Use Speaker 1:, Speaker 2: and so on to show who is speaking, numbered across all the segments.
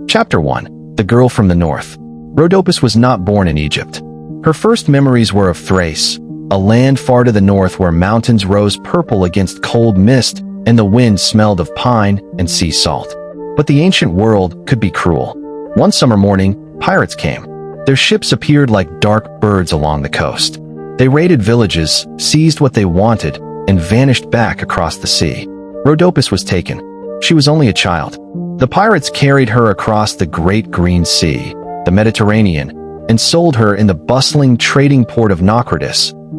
Speaker 1: Chapter 1. The Girl from the North. Rhodopis was not born in Egypt. Her first memories were of Thrace, a land far to the north where mountains rose purple against cold mist and the wind smelled of pine and sea salt. But the ancient world could be cruel. One summer morning, pirates came. Their ships appeared like dark birds along the coast. They raided villages, seized what they wanted, and vanished back across the sea. Rhodopis was taken. She was only a child. The pirates carried her across the Great Green Sea, the Mediterranean, and sold her in the bustling trading port of Nile,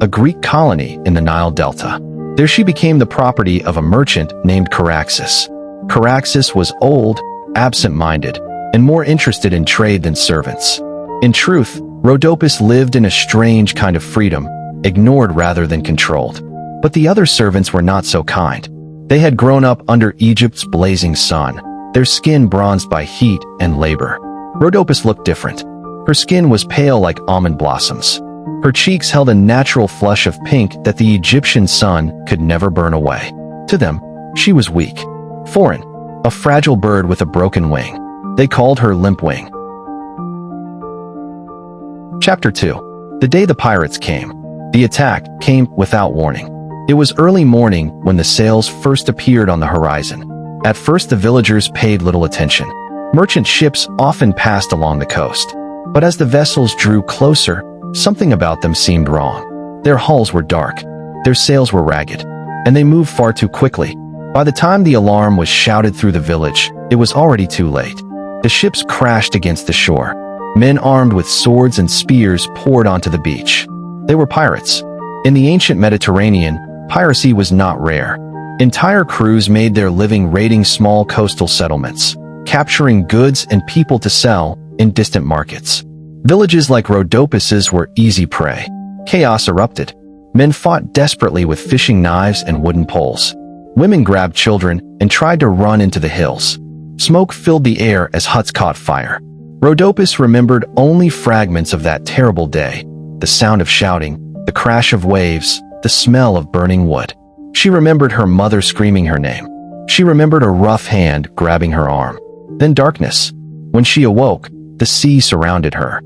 Speaker 1: a Greek colony in the Nile Delta. There she became the property of a merchant named Charaxus. Charaxus was old, absent-minded, and more interested in trade than servants. In truth, Rhodopis lived in a strange kind of freedom, ignored rather than controlled. But the other servants were not so kind. They had grown up under Egypt's blazing sun, their skin bronzed by heat and labor. Rhodopis looked different. Her skin was pale like almond blossoms. Her cheeks held a natural flush of pink that the Egyptian sun could never burn away. To them, she was weak, foreign, a fragile bird with a broken wing. They called her Limp Wing. Chapter 2. The day the pirates came. The attack came without warning. It was early morning when the sails first appeared on the horizon. At first the villagers paid little attention. Merchant ships often passed along the coast. But as the vessels drew closer, something about them seemed wrong. Their hulls were dark, their sails were ragged, and they moved far too quickly. By the time the alarm was shouted through the village, it was already too late. The ships crashed against the shore. Men armed with swords and spears poured onto the beach. They were pirates. In the ancient Mediterranean, piracy was not rare. Entire crews made their living raiding small coastal settlements, capturing goods and people to sell in distant markets. Villages like Rhodopis's were easy prey. Chaos erupted. Men fought desperately with fishing knives and wooden poles. Women grabbed children and tried to run into the hills. Smoke filled the air as huts caught fire. Rhodopis remembered only fragments of that terrible day: the sound of shouting, the crash of waves, the smell of burning wood. She remembered her mother screaming her name. She remembered a rough hand grabbing her arm. Then darkness. When she awoke, the sea surrounded her.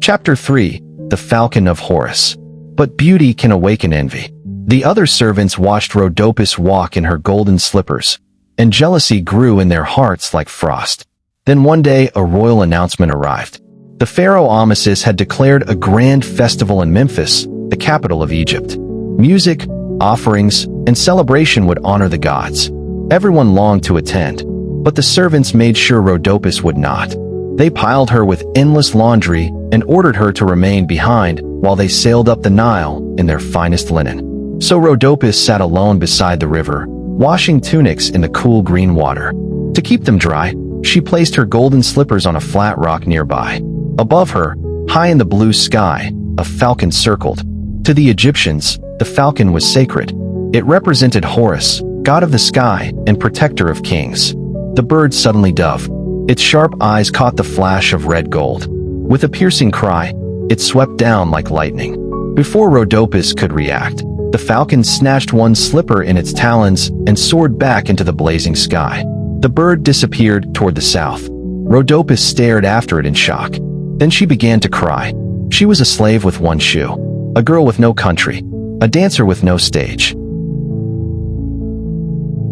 Speaker 1: Chapter 3. The Falcon of Horus. But beauty can awaken envy. The other servants watched Rhodopis walk in her golden slippers, and jealousy grew in their hearts like frost. Then one day a royal announcement arrived. The Pharaoh Amasis had declared a grand festival in Memphis, the capital of Egypt. Music, offerings, and celebration would honor the gods. Everyone longed to attend, but the servants made sure Rhodopis would not. They piled her with endless laundry and ordered her to remain behind while they sailed up the Nile in their finest linen. So Rhodopis sat alone beside the river, washing tunics in the cool green water. To keep them dry, she placed her golden slippers on a flat rock nearby. Above her, high in the blue sky, a falcon circled. To the Egyptians, the falcon was sacred. It represented Horus, god of the sky and protector of kings. The bird suddenly dove. Its sharp eyes caught the flash of red gold. With a piercing cry, it swept down like lightning. Before Rhodopis could react, the falcon snatched one slipper in its talons and soared back into the blazing sky. The bird disappeared toward the south. Rhodopis stared after it in shock. Then she began to cry. She was a slave with one shoe, a girl with no country, a dancer with no stage.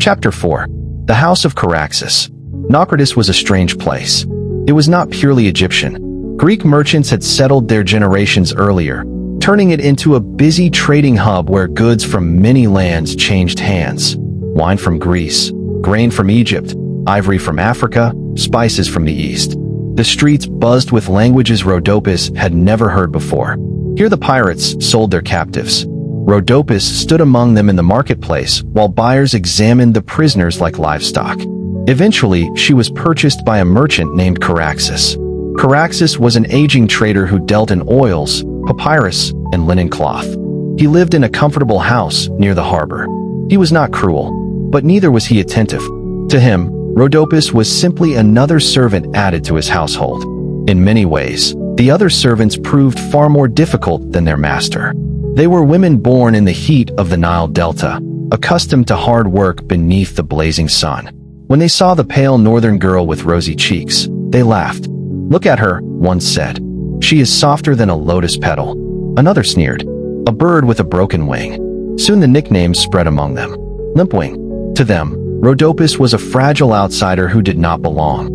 Speaker 1: Chapter 4. The House of Charaxus. Nile was a strange place. It was not purely Egyptian. Greek merchants had settled there generations earlier, turning it into a busy trading hub where goods from many lands changed hands. Wine from Greece, grain from Egypt, ivory from Africa, spices from the East. The streets buzzed with languages Rhodopis had never heard before. Here the pirates sold their captives. Rhodopis stood among them in the marketplace while buyers examined the prisoners like livestock. Eventually, she was purchased by a merchant named Charaxus. Charaxus was an aging trader who dealt in oils, papyrus, and linen cloth. He lived in a comfortable house near the harbor. He was not cruel, but neither was he attentive. To him, Rhodopis was simply another servant added to his household. In many ways, the other servants proved far more difficult than their master. They were women born in the heat of the Nile Delta, accustomed to hard work beneath the blazing sun. When they saw the pale northern girl with rosy cheeks, they laughed. "Look at her," one said. "She is softer than a lotus petal." Another sneered. "A bird with a broken wing." Soon the nicknames spread among them. Limpwing. To them, Rhodopis was a fragile outsider who did not belong.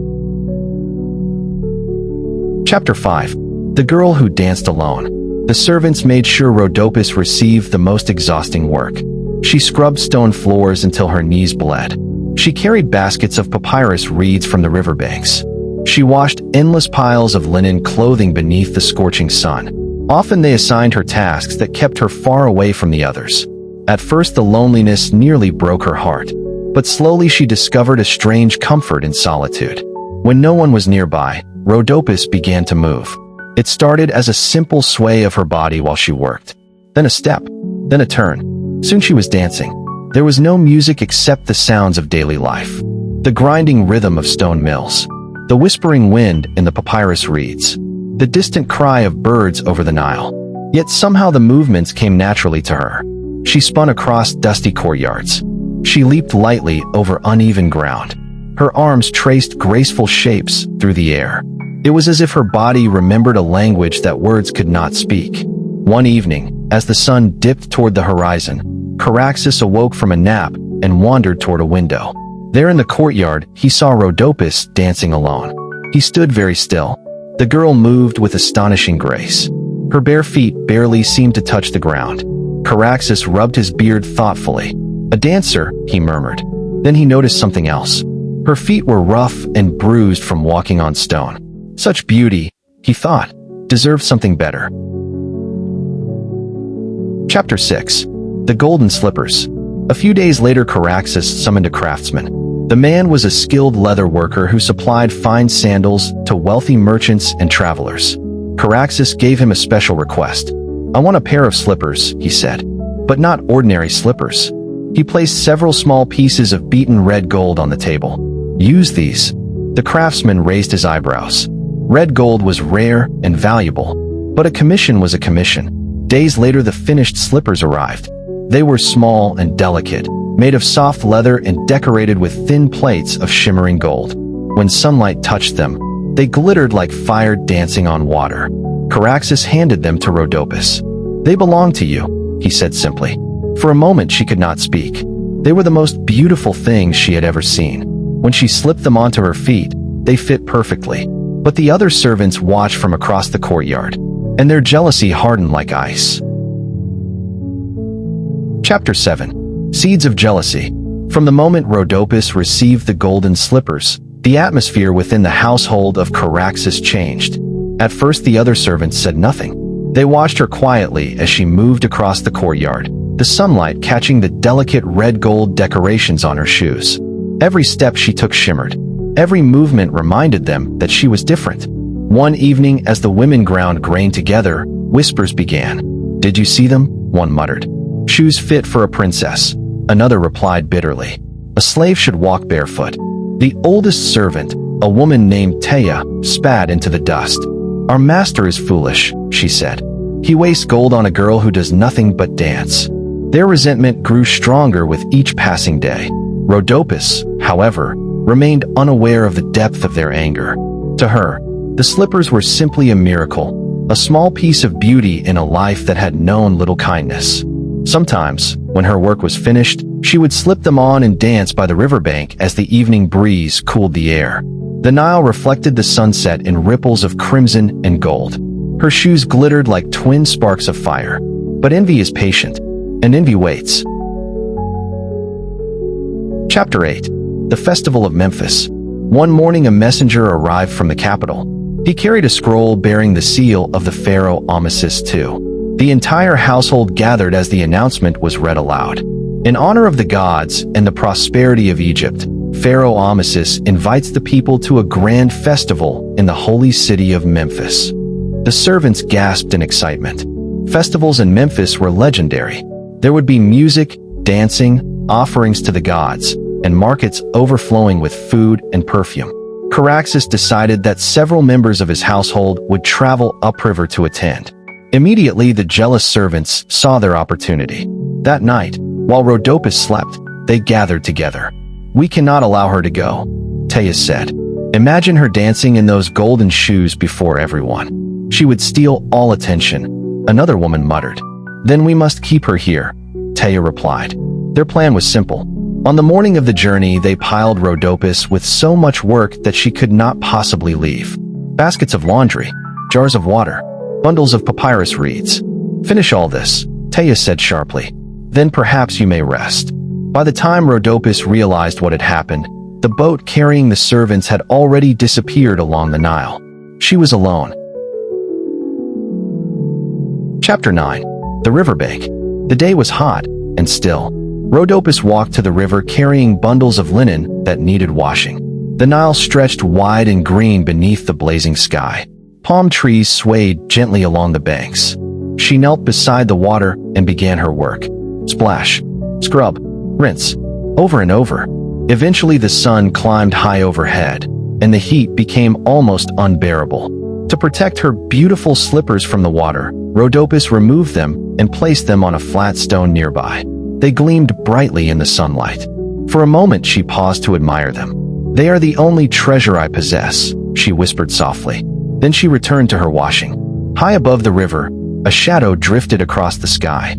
Speaker 1: Chapter 5. The Girl Who Danced Alone. The servants made sure Rhodopis received the most exhausting work. She scrubbed stone floors until her knees bled. She carried baskets of papyrus reeds from the riverbanks. She washed endless piles of linen clothing beneath the scorching sun. Often they assigned her tasks that kept her far away from the others. At first the loneliness nearly broke her heart, but slowly she discovered a strange comfort in solitude. When no one was nearby, Rhodopis began to move. It started as a simple sway of her body while she worked. Then a step, then a turn. Soon she was dancing. There was no music except the sounds of daily life. The grinding rhythm of stone mills. The whispering wind in the papyrus reeds. The distant cry of birds over the Nile. Yet somehow the movements came naturally to her. She spun across dusty courtyards. She leaped lightly over uneven ground. Her arms traced graceful shapes through the air. It was as if her body remembered a language that words could not speak. One evening, as the sun dipped toward the horizon, Caraxus awoke from a nap and wandered toward a window. There in the courtyard, he saw Rhodopis dancing alone. He stood very still. The girl moved with astonishing grace. Her bare feet barely seemed to touch the ground. Caraxus rubbed his beard thoughtfully. "A dancer," he murmured. Then he noticed something else. Her feet were rough and bruised from walking on stone. Such beauty, he thought, deserved something better. Chapter 6. The Golden Slippers. A few days later, Caraxus summoned a craftsman. The man was a skilled leather worker who supplied fine sandals to wealthy merchants and travelers. Caraxus gave him a special request. "I want a pair of slippers," he said, "but not ordinary slippers." He placed several small pieces of beaten red gold on the table. "Use these." The craftsman raised his eyebrows. Red gold was rare and valuable, but a commission was a commission. Days later, the finished slippers arrived. They were small and delicate, made of soft leather and decorated with thin plates of shimmering gold. When sunlight touched them, they glittered like fire dancing on water. Caraxus handed them to Rhodopis. "They belong to you," he said simply. For a moment she could not speak. They were the most beautiful things she had ever seen. When she slipped them onto her feet, they fit perfectly. But the other servants watched from across the courtyard, and their jealousy hardened like ice. Chapter 7. Seeds of Jealousy. From the moment Rhodopis received the golden slippers, the atmosphere within the household of Caraxus changed. At first the other servants said nothing. They watched her quietly as she moved across the courtyard, the sunlight catching the delicate red gold decorations on her shoes. Every step she took shimmered. Every movement reminded them that she was different. One evening, as the women ground grain together, whispers began. "Did you see them?" one muttered. "Shoes fit for a princess," another replied bitterly. "A slave should walk barefoot." The oldest servant, a woman named Taya, spat into the dust. "Our master is foolish," she said. "He wastes gold on a girl who does nothing but dance." Their resentment grew stronger with each passing day. Rhodopis, however, remained unaware of the depth of their anger. To her, the slippers were simply a miracle, a small piece of beauty in a life that had known little kindness. Sometimes, when her work was finished, she would slip them on and dance by the riverbank as the evening breeze cooled the air. The Nile reflected the sunset in ripples of crimson and gold. Her shoes glittered like twin sparks of fire. But envy is patient, and envy waits. Chapter 8. The Festival of Memphis. One morning a messenger arrived from the capital. He carried a scroll bearing the seal of the Pharaoh Amasis II. The entire household gathered as the announcement was read aloud. In honor of the gods and the prosperity of Egypt, Pharaoh Amasis invites the people to a grand festival in the holy city of Memphis. The servants gasped in excitement. Festivals in Memphis were legendary. There would be music, dancing, offerings to the gods, and markets overflowing with food and perfume. Caraxus decided that several members of his household would travel upriver to attend. Immediately, the jealous servants saw their opportunity. That night, While Rhodopis slept, they gathered together. "We cannot allow her to go," Theia said. "Imagine her dancing in those golden shoes before everyone. She would steal all attention," another woman muttered. "Then we must keep her here," Theia replied. Their plan was simple. On the morning of the journey, they piled Rhodopis with so much work that she could not possibly leave. Baskets of laundry, jars of water, bundles of papyrus reeds. "Finish all this," Theia said sharply. "Then perhaps you may rest." By the time Rhodopis realized what had happened, the boat carrying the servants had already disappeared along the Nile. She was alone. Chapter 9. The Riverbank. The day was hot and still. Rhodopis walked to the river carrying bundles of linen that needed washing. The Nile stretched wide and green beneath the blazing sky. Palm trees swayed gently along the banks. She knelt beside the water and began her work. Splash, scrub, rinse, over and over. Eventually the sun climbed high overhead, and the heat became almost unbearable. To protect her beautiful slippers from the water, Rhodopis removed them and placed them on a flat stone nearby. They gleamed brightly in the sunlight. For a moment she paused to admire them. "They are the only treasure I possess," she whispered softly. Then she returned to her washing. High above the river, a shadow drifted across the sky.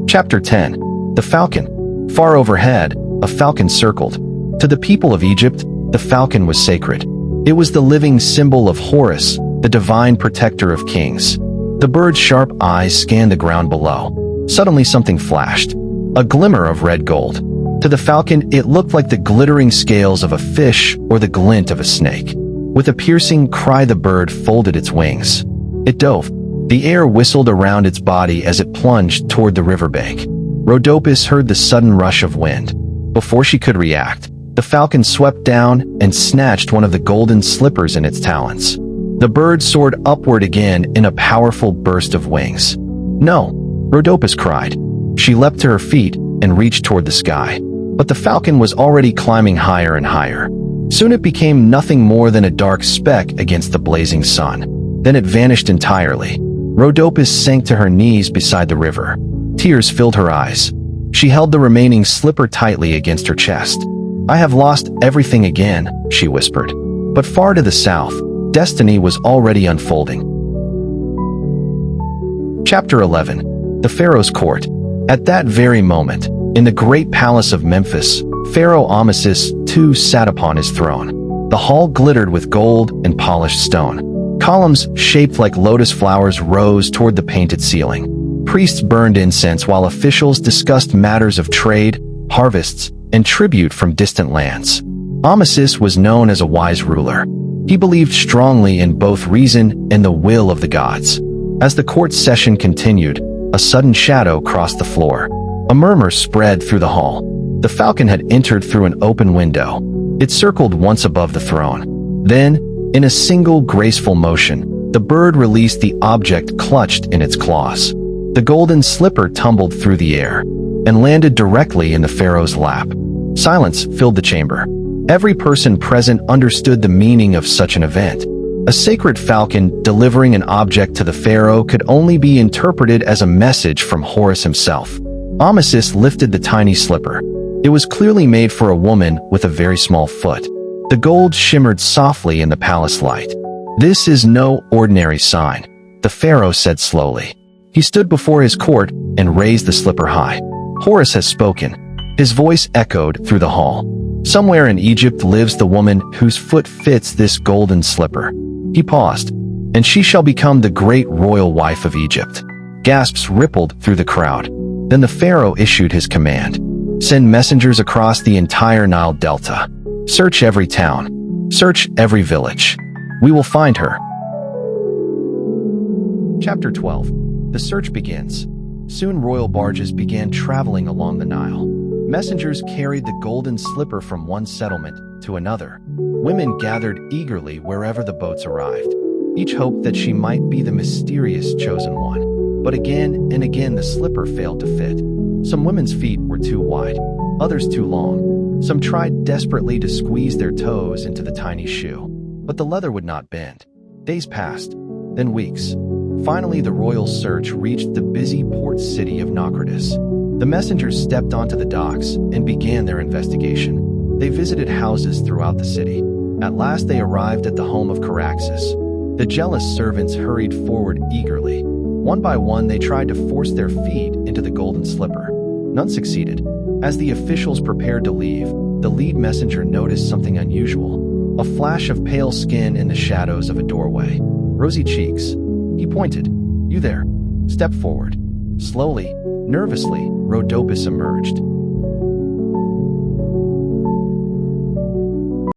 Speaker 1: Chapter 10. The Falcon. Far overhead, a falcon circled. To the people of Egypt, the falcon was sacred. It was the living symbol of Horus, the divine protector of kings. The bird's sharp eyes scanned the ground below. Suddenly something flashed, a glimmer of red gold. To the falcon, it looked like the glittering scales of a fish or the glint of a snake. With a piercing cry, the bird folded its wings. It dove. The air whistled around its body as it plunged toward the riverbank. Rhodopis heard the sudden rush of wind. Before she could react, the falcon swept down and snatched one of the golden slippers in its talons. The bird soared upward again in a powerful burst of wings. "No!" Rhodopis cried. She leapt to her feet and reached toward the sky. But the falcon was already climbing higher and higher. Soon it became nothing more than a dark speck against the blazing sun. Then it vanished entirely. Rhodopis sank to her knees beside the river. Tears filled her eyes. She held the remaining slipper tightly against her chest. "I have lost everything again," she whispered. But far to the south, destiny was already unfolding. Chapter 11. The Pharaoh's Court. At that very moment, in the great palace of Memphis, Pharaoh Amasis II sat upon his throne. The hall glittered with gold and polished stone. Columns shaped like lotus flowers rose toward the painted ceiling. Priests burned incense while officials discussed matters of trade, harvests, and tribute from distant lands. Amasis was known as a wise ruler. He believed strongly in both reason and the will of the gods. As the court session continued, a sudden shadow crossed the floor. A murmur spread through the hall. The falcon had entered through an open window. It circled once above the throne. Then, in a single graceful motion, the bird released the object clutched in its claws. The golden slipper tumbled through the air and landed directly in the pharaoh's lap. Silence filled the chamber. Every person present understood the meaning of such an event. A sacred falcon delivering an object to the pharaoh could only be interpreted as a message from Horus himself. Amasis lifted the tiny slipper. It was clearly made for a woman with a very small foot. The gold shimmered softly in the palace light. "This is no ordinary sign," the pharaoh said slowly. He stood before his court and raised the slipper high. "Horus has spoken." His voice echoed through the hall. "Somewhere in Egypt lives the woman whose foot fits this golden slipper." He paused. "And she shall become the great royal wife of Egypt." Gasps rippled through the crowd. Then the pharaoh issued his command. "Send messengers across the entire Nile Delta. Search every town. Search every village. We will find her." Chapter 12. The search begins. Soon royal barges began traveling along the Nile. Messengers carried the golden slipper from one settlement to another. Women gathered eagerly wherever the boats arrived. Each hoped that she might be the mysterious chosen one. But again and again the slipper failed to fit. Some women's feet were too wide, others too long. Some tried desperately to squeeze their toes into the tiny shoe, but the leather would not bend. Days passed, then weeks. Finally, the royal search reached the busy port city of Naucratis. The messengers stepped onto the docks and began their investigation. They visited houses throughout the city. At last, they arrived at the home of Caraxes. The jealous servants hurried forward eagerly. One by one, they tried to force their feet into the golden slipper. None succeeded. As the officials prepared to leave, the lead messenger noticed something unusual. A flash of pale skin in the shadows of a doorway. Rosy cheeks. He pointed. "You there. Step forward." Slowly, nervously, Rhodopis emerged.